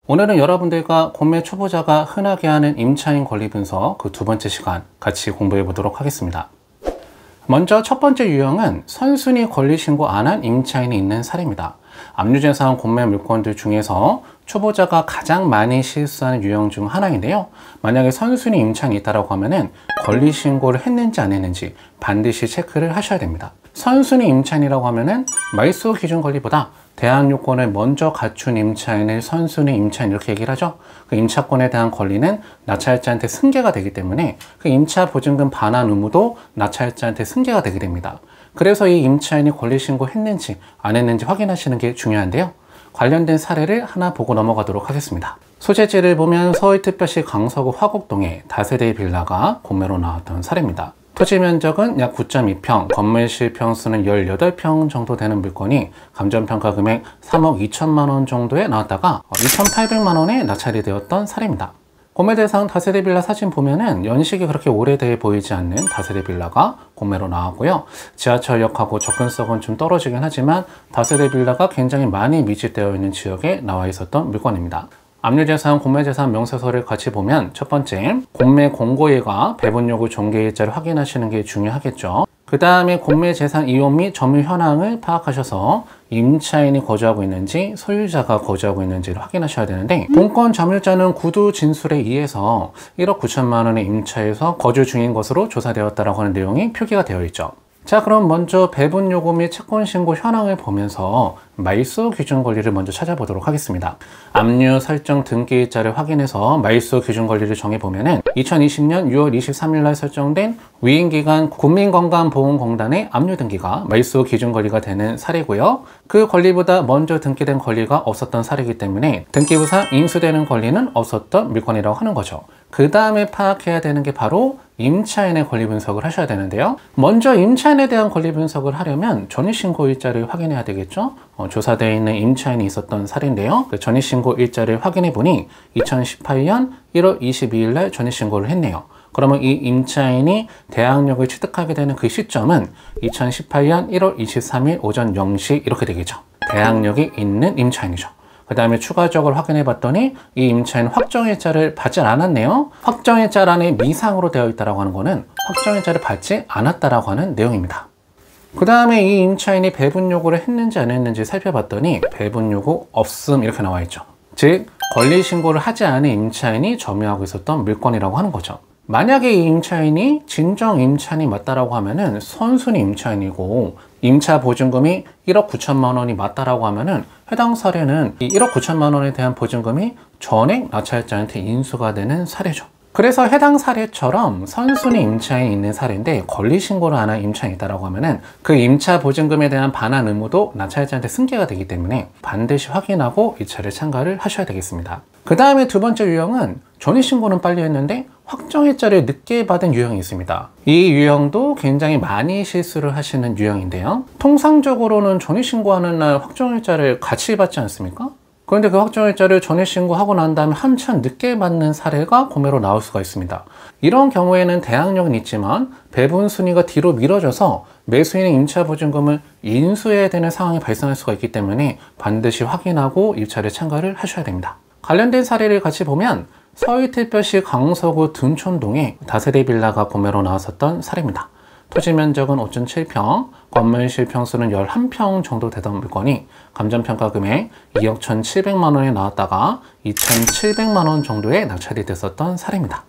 오늘은 여러분들과 공매 초보자가 흔하게 하는 임차인 권리 분석 그 두 번째 시간 같이 공부해 보도록 하겠습니다. 먼저 첫 번째 유형은 선순위 권리 신고 안 한 임차인이 있는 사례입니다. 압류재산 공매 물건들 중에서 초보자가 가장 많이 실수하는 유형 중 하나인데요. 만약에 선순위 임차인이 있다고 하면은 권리 신고를 했는지 안 했는지 반드시 체크를 하셔야 됩니다. 선순위 임차인이라고 하면은 말소 기준 권리보다 대항 요건을 먼저 갖춘 임차인을 선순위 임차인 이렇게 얘기를 하죠. 그 임차권에 대한 권리는 낙찰자한테 승계가 되기 때문에 그 임차 보증금 반환 의무도 낙찰자한테 승계가 되게 됩니다. 그래서 이 임차인이 권리 신고했는지 안 했는지 확인하시는 게 중요한데요. 관련된 사례를 하나 보고 넘어가도록 하겠습니다. 소재지를 보면 서울특별시 강서구 화곡동에 다세대 빌라가 공매로 나왔던 사례입니다. 토지 면적은 약 9.2평, 건물 실평수는 18평 정도 되는 물건이 감정평가 금액 3억 2천만 원 정도에 나왔다가 2,800만 원에 낙찰이 되었던 사례입니다. 공매 대상 다세대 빌라 사진 보면은 연식이 그렇게 오래돼 보이지 않는 다세대 빌라가 공매로 나왔고요. 지하철역하고 접근성은 좀 떨어지긴 하지만 다세대 빌라가 굉장히 많이 밀집되어 있는 지역에 나와 있었던 물건입니다. 압류재산, 공매재산 명세서를 같이 보면 첫 번째, 공매 공고일과 배분요구 종계일자를 확인하시는 게 중요하겠죠. 그 다음에 공매재산 이용 및 점유 현황을 파악하셔서 임차인이 거주하고 있는지 소유자가 거주하고 있는지를 확인하셔야 되는데, 본건 점유자는 구두 진술에 의해서 1억 9천만 원의 임차에서 거주 중인 것으로 조사되었다고 하는 내용이 표기가 되어 있죠. 자, 그럼 먼저 배분 요구 및 채권 신고 현황을 보면서 말소 기준 권리를 먼저 찾아보도록 하겠습니다. 압류 설정 등기일자를 확인해서 말소 기준 권리를 정해보면은 2020년 6월 23일 날 설정된 위임기관 국민건강보험공단의 압류 등기가 말소 기준 권리가 되는 사례고요. 그 권리보다 먼저 등기된 권리가 없었던 사례이기 때문에 등기부상 인수되는 권리는 없었던 물건이라고 하는 거죠. 그 다음에 파악해야 되는 게 바로 임차인의 권리 분석을 하셔야 되는데요. 먼저 임차인에 대한 권리 분석을 하려면 전입신고일자를 확인해야 되겠죠. 조사되어 있는 임차인이 있었던 사례인데요. 그 전입신고일자를 확인해 보니 2018년 1월 22일 날 전입신고를 했네요. 그러면 이 임차인이 대항력을 취득하게 되는 그 시점은 2018년 1월 23일 오전 0시 이렇게 되겠죠. 대항력이 있는 임차인이죠. 그 다음에 추가적으로 확인해 봤더니 이 임차인 확정일자를 받지 않았네요. 확정일자란에 미상으로 되어 있다고 하는 거는 확정일자를 받지 않았다라고 하는 내용입니다. 그 다음에 이 임차인이 배분 요구를 했는지 안 했는지 살펴봤더니 배분 요구 없음 이렇게 나와 있죠. 즉 권리 신고를 하지 않은 임차인이 점유하고 있었던 물건이라고 하는 거죠. 만약에 이 임차인이 진정 임차인이 맞다라고 하면은 선순위 임차인이고 임차 보증금이 1억 9천만 원이 맞다라고 하면은 해당 사례는 이 1억 9천만 원에 대한 보증금이 전액 낙찰자한테 인수가 되는 사례죠. 그래서 해당 사례처럼 선순위 임차인이 있는 사례인데 권리 신고를 안 한 임차인이 있다고 하면은 그 임차 보증금에 대한 반환 의무도 낙찰자한테 승계가 되기 때문에 반드시 확인하고 입찰에 참가를 하셔야 되겠습니다. 그 다음에 두 번째 유형은 전입신고는 빨리 했는데 확정일자를 늦게 받은 유형이 있습니다. 이 유형도 굉장히 많이 실수를 하시는 유형인데요. 통상적으로는 전입신고하는 날 확정일자를 같이 받지 않습니까? 그런데 그 확정일자를 전입신고하고 난 다음에 한참 늦게 받는 사례가 공매로 나올 수가 있습니다. 이런 경우에는 대항력은 있지만 배분 순위가 뒤로 미뤄져서 매수인의 임차 보증금을 인수해야 되는 상황이 발생할 수가 있기 때문에 반드시 확인하고 입찰에 참가를 하셔야 됩니다. 관련된 사례를 같이 보면 서울특별시 강서구 둔촌동에 다세대 빌라가 공매로 나왔었던 사례입니다. 토지 면적은 5.7평, 건물 실평수는 11평 정도 되던 물건이 감정평가 금액 2억 1,700만 원에 나왔다가 2,700만 원 정도에 낙찰이 됐었던 사례입니다.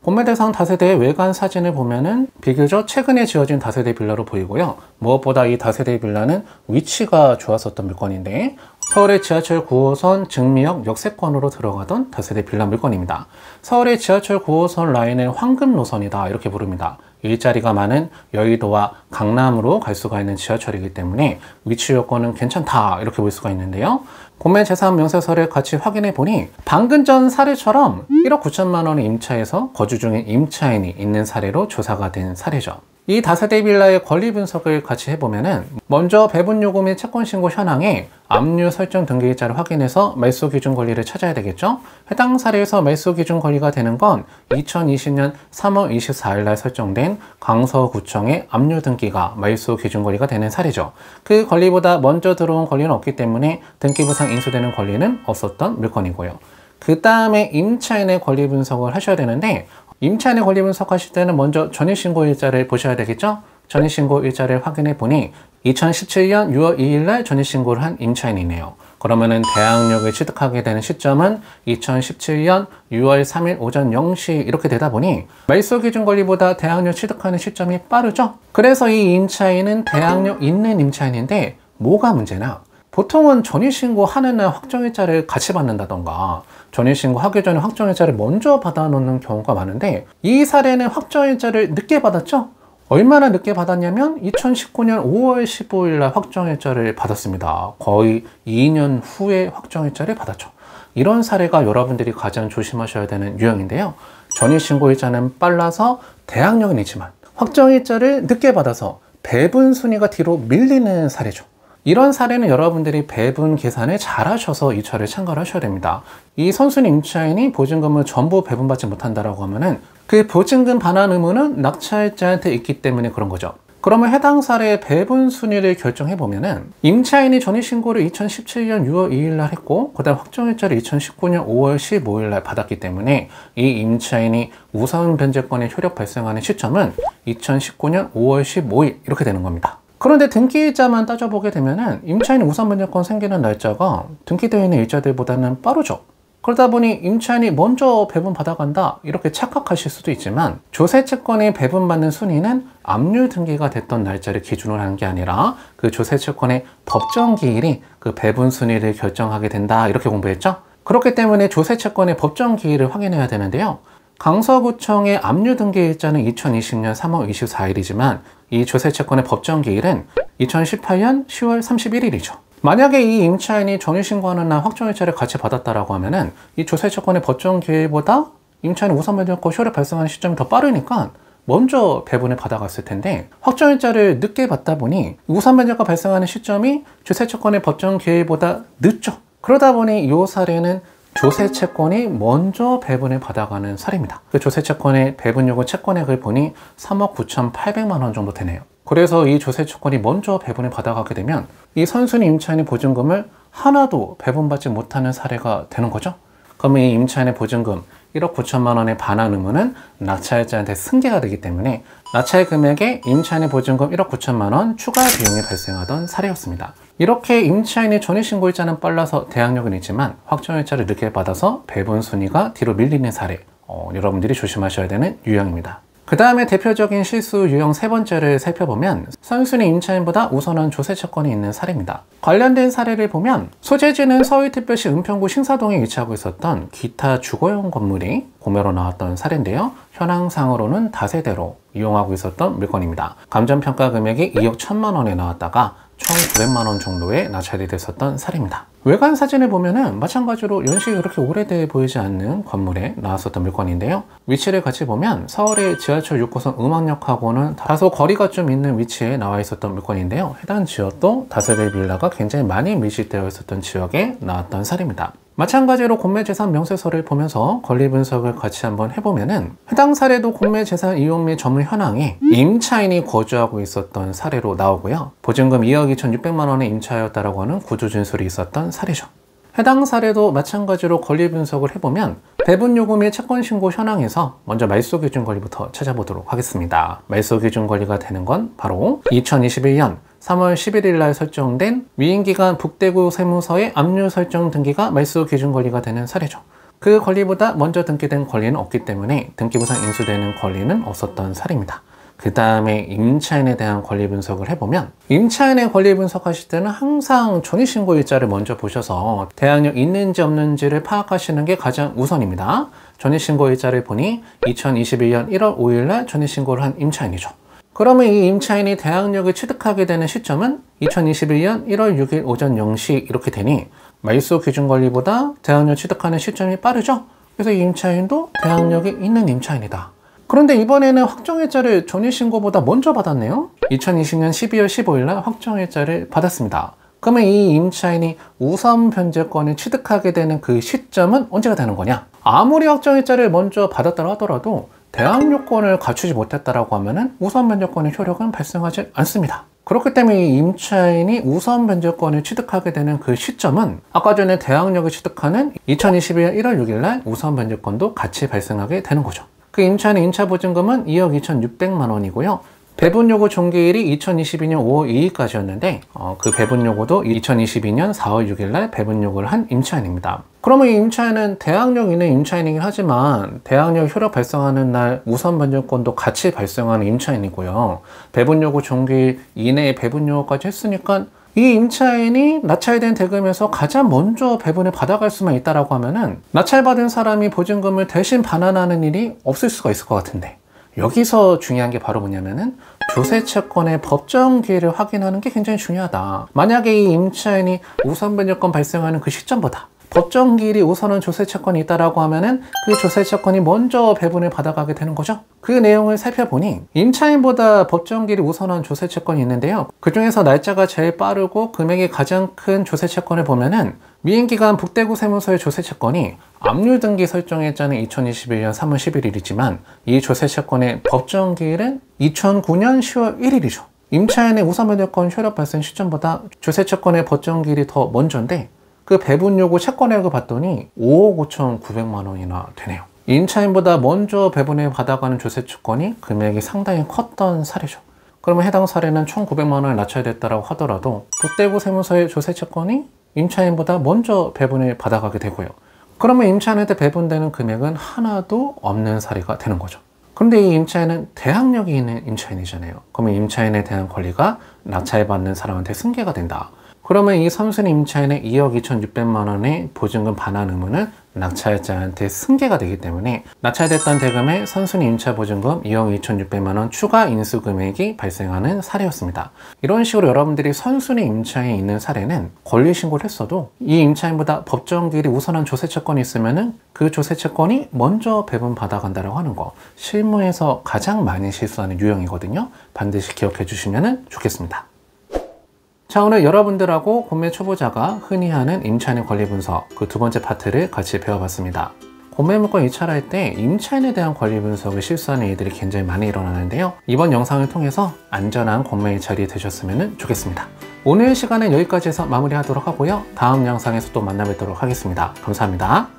공매 대상 다세대의 외관 사진을 보면은 비교적 최근에 지어진 다세대 빌라로 보이고요. 무엇보다 이 다세대 빌라는 위치가 좋았었던 물건인데 서울의 지하철 9호선 증미역 역세권으로 들어가던 다세대 빌라 물건입니다. 서울의 지하철 9호선 라인을 황금 노선이다 이렇게 부릅니다. 일자리가 많은 여의도와 강남으로 갈 수가 있는 지하철이기 때문에 위치 요건은 괜찮다 이렇게 볼 수가 있는데요. 공매재산 명세서를 같이 확인해 보니 방금 전 사례처럼 1억 9천만 원의 임차에서 거주 중인 임차인이 있는 사례로 조사가 된 사례죠. 이 다세대 빌라의 권리 분석을 같이 해보면은 먼저 배분 요구 및 채권 신고 현황에 압류 설정 등기일자를 확인해서 말소 기준 권리를 찾아야 되겠죠. 해당 사례에서 말소 기준 권리가 되는 건 2020년 3월 24일 날 설정된 강서구청의 압류 등기가 말소 기준 권리가 되는 사례죠. 그 권리보다 먼저 들어온 권리는 없기 때문에 등기부상 인수되는 권리는 없었던 물건이고요. 그 다음에 임차인의 권리 분석을 하셔야 되는데, 임차인의 권리 분석하실 때는 먼저 전입신고일자를 보셔야 되겠죠? 전입신고일자를 확인해 보니 2017년 6월 2일 날 전입신고를 한 임차인이네요. 그러면은 대항력을 취득하게 되는 시점은 2017년 6월 3일 오전 0시 이렇게 되다 보니 말소 기준 권리보다 대항력 취득하는 시점이 빠르죠? 그래서 이 임차인은 대항력 있는 임차인인데 뭐가 문제나? 보통은 전입신고 하는 날 확정일자를 같이 받는다던가 전입신고 하기 전에 확정일자를 먼저 받아놓는 경우가 많은데, 이 사례는 확정일자를 늦게 받았죠? 얼마나 늦게 받았냐면 2019년 5월 15일 날 확정일자를 받았습니다. 거의 2년 후에 확정일자를 받았죠. 이런 사례가 여러분들이 가장 조심하셔야 되는 유형인데요. 전입신고일자는 빨라서 대항력은 있지만 확정일자를 늦게 받아서 배분 순위가 뒤로 밀리는 사례죠. 이런 사례는 여러분들이 배분 계산을 잘 하셔서 이 차를 참고를 하셔야 됩니다. 이 선순위 임차인이 보증금을 전부 배분받지 못한다라고 하면은 그 보증금 반환 의무는 낙찰자한테 있기 때문에 그런 거죠. 그러면 해당 사례의 배분 순위를 결정해 보면은 임차인이 전입신고를 2017년 6월 2일 날 했고, 그다음 확정일자를 2019년 5월 15일 날 받았기 때문에 이 임차인이 우선 변제권의 효력 발생하는 시점은 2019년 5월 15일 이렇게 되는 겁니다. 그런데 등기일자만 따져보게 되면은 임차인이 우선 변제권 생기는 날짜가 등기되어 있는 일자들보다는 빠르죠. 그러다 보니 임차인이 먼저 배분 받아간다 이렇게 착각하실 수도 있지만, 조세채권이 배분받는 순위는 압류 등기가 됐던 날짜를 기준으로 하는 게 아니라 그 조세채권의 법정기일이 그 배분 순위를 결정하게 된다 이렇게 공부했죠. 그렇기 때문에 조세채권의 법정기일을 확인해야 되는데요. 강서구청의 압류 등기 일자는 2020년 3월 24일이지만 이 조세채권의 법정기일은 2018년 10월 31일이죠. 만약에 이 임차인이 전입신고하는 날 확정일자를 같이 받았다라고 하면은 이 조세채권의 법정기일보다 임차인이 우선 변제권 효력 발생하는 시점이 더 빠르니까 먼저 배분을 받아갔을 텐데, 확정일자를 늦게 받다 보니 우선 변제가 발생하는 시점이 조세채권의 법정기일보다 늦죠. 그러다 보니 이 사례는 조세채권이 먼저 배분을 받아가는 사례입니다. 그 조세채권의 배분요구 채권액을 보니 3억 9,800만 원 정도 되네요. 그래서 이 조세채권이 먼저 배분을 받아가게 되면 이 선순위 임차인의 보증금을 하나도 배분받지 못하는 사례가 되는 거죠. 그러면 이 임차인의 보증금 1억 9천만 원의 반환 의무는 낙찰자한테 승계가 되기 때문에 낙찰 금액에 임차인의 보증금 1억 9천만 원 추가 비용이 발생하던 사례였습니다. 이렇게 임차인의 전입신고일자는 빨라서 대항력은 있지만 확정일자를 늦게 받아서 배분 순위가 뒤로 밀리는 사례, 여러분들이 조심하셔야 되는 유형입니다. 그 다음에 대표적인 실수 유형 세 번째를 살펴보면 선순위 임차인보다 우선한 조세채권이 있는 사례입니다. 관련된 사례를 보면 소재지는 서울특별시 은평구 신사동에 위치하고 있었던 기타 주거용 건물이 공매로 나왔던 사례인데요. 현황상으로는 다세대로 이용하고 있었던 물건입니다. 감정평가 금액이 2억 1천만 원에 나왔다가 1,900만 원 정도에 낙찰이 됐었던 사례입니다. 외관 사진을 보면은 마찬가지로 연식이 그렇게 오래돼 보이지 않는 건물에 나왔었던 물건인데요. 위치를 같이 보면 서울의 지하철 6호선 음악역하고는 다소 거리가 좀 있는 위치에 나와 있었던 물건인데요. 해당 지역도 다세대 빌라가 굉장히 많이 밀집되어 있었던 지역에 나왔던 사례입니다. 마찬가지로 공매재산 명세서를 보면서 권리 분석을 같이 한번 해보면은 해당 사례도 공매재산 이용 및 점유 현황에 임차인이 거주하고 있었던 사례로 나오고요. 보증금 2억 2,600만 원의 임차였다라고 하는 구조 진술이 있었던 사례죠. 해당 사례도 마찬가지로 권리 분석을 해보면 배분 요구 및 채권 신고 현황에서 먼저 말소 기준 권리부터 찾아보도록 하겠습니다. 말소 기준 권리가 되는 건 바로 2021년 3월 11일 날 설정된 위임기간 북대구 세무서의 압류 설정 등기가 말소 기준 권리가 되는 사례죠. 그 권리보다 먼저 등기된 권리는 없기 때문에 등기부상 인수되는 권리는 없었던 사례입니다. 그 다음에 임차인에 대한 권리 분석을 해보면 임차인의 권리 분석하실 때는 항상 전입신고일자를 먼저 보셔서 대항력 있는지 없는지를 파악하시는 게 가장 우선입니다. 전입신고일자를 보니 2021년 1월 5일 날 전입신고를 한 임차인이죠. 그러면 이 임차인이 대항력을 취득하게 되는 시점은 2021년 1월 6일 오전 0시 이렇게 되니 말소 기준 권리보다 대항력 취득하는 시점이 빠르죠. 그래서 이 임차인도 대항력이 있는 임차인이다. 그런데 이번에는 확정일자를 전입신고보다 먼저 받았네요. 2020년 12월 15일 날 확정일자를 받았습니다. 그러면 이 임차인이 우선 변제권을 취득하게 되는 그 시점은 언제가 되는 거냐? 아무리 확정일자를 먼저 받았다고 하더라도 대항력권을 갖추지 못했다라고 하면은 우선 변제권의 효력은 발생하지 않습니다. 그렇기 때문에 이 임차인이 우선 변제권을 취득하게 되는 그 시점은 아까 전에 대항력을 취득하는 2022년 1월 6일 날 우선 변제권도 같이 발생하게 되는 거죠. 그 임차인의 임차보증금은 2억 2,600만 원이고요. 배분요구 종기일이 2022년 5월 2일까지였는데 그 배분요구도 2022년 4월 6일 날 배분요구를 한 임차인입니다. 그러면 이 임차인은 대항력 있는 임차인이긴 하지만 대항력 효력 발생하는 날 우선 변제권도 같이 발생하는 임차인이고요. 배분요구 종기일 이내에 배분요구까지 했으니까 이 임차인이 낙찰된 대금에서 가장 먼저 배분을 받아갈 수만 있다라고 하면은 낙찰받은 사람이 보증금을 대신 반환하는 일이 없을 수가 있을 것 같은데, 여기서 중요한 게 바로 뭐냐면은 조세채권의 법정 기일을 확인하는 게 굉장히 중요하다. 만약에 이 임차인이 우선 변제권 발생하는 그 시점보다 법정 기일이 우선한 조세채권이 있다라고 하면은 그 조세채권이 먼저 배분을 받아가게 되는 거죠. 그 내용을 살펴보니 임차인보다 법정 기일이 우선한 조세채권이 있는데요. 그 중에서 날짜가 제일 빠르고 금액이 가장 큰 조세채권을 보면은 미행기간 북대구 세무서의 조세채권이 압류 등기 설정일자는 2021년 3월 11일이지만 이 조세채권의 법정 기일은 2009년 10월 1일이죠. 임차인의 우선 변제권 효력 발생 시점보다 조세채권의 법정 기일이 더 먼저인데 그 배분 요구 채권액을 봤더니 5억 5,900만 원이나 되네요. 임차인보다 먼저 배분을 받아가는 조세채권이 금액이 상당히 컸던 사례죠. 그러면 해당 사례는 1,900만 원을 낮춰야됐다고 하더라도 북대구 세무서의 조세채권이 임차인보다 먼저 배분을 받아가게 되고요. 그러면 임차인한테 배분되는 금액은 하나도 없는 사례가 되는 거죠. 그런데 이 임차인은 대항력이 있는 임차인이잖아요. 그러면 임차인에 대한 권리가 낙찰받는 사람한테 승계가 된다. 그러면 이 선순위 임차인의 2억 2,600만 원의 보증금 반환 의무는 낙찰자한테 승계가 되기 때문에 낙찰됐던 대금의 선순위 임차 보증금 2억 2,600만 원 추가 인수 금액이 발생하는 사례였습니다. 이런 식으로 여러분들이 선순위 임차인이 있는 사례는 권리 신고를 했어도 이 임차인보다 법정 기일이 우선한 조세채권이 있으면은 그 조세채권이 먼저 배분 받아간다고 하는 거, 실무에서 가장 많이 실수하는 유형이거든요. 반드시 기억해 주시면 좋겠습니다. 자, 오늘 여러분들하고 공매 초보자가 흔히 하는 임차인의 권리 분석 그 두 번째 파트를 같이 배워봤습니다. 공매 물건 이찰할 때 임차인에 대한 권리 분석을 실수하는 일들이 굉장히 많이 일어나는데요. 이번 영상을 통해서 안전한 공매 이찰이 되셨으면 좋겠습니다. 오늘 시간은 여기까지 해서 마무리하도록 하고요. 다음 영상에서 또 만나뵙도록 하겠습니다. 감사합니다.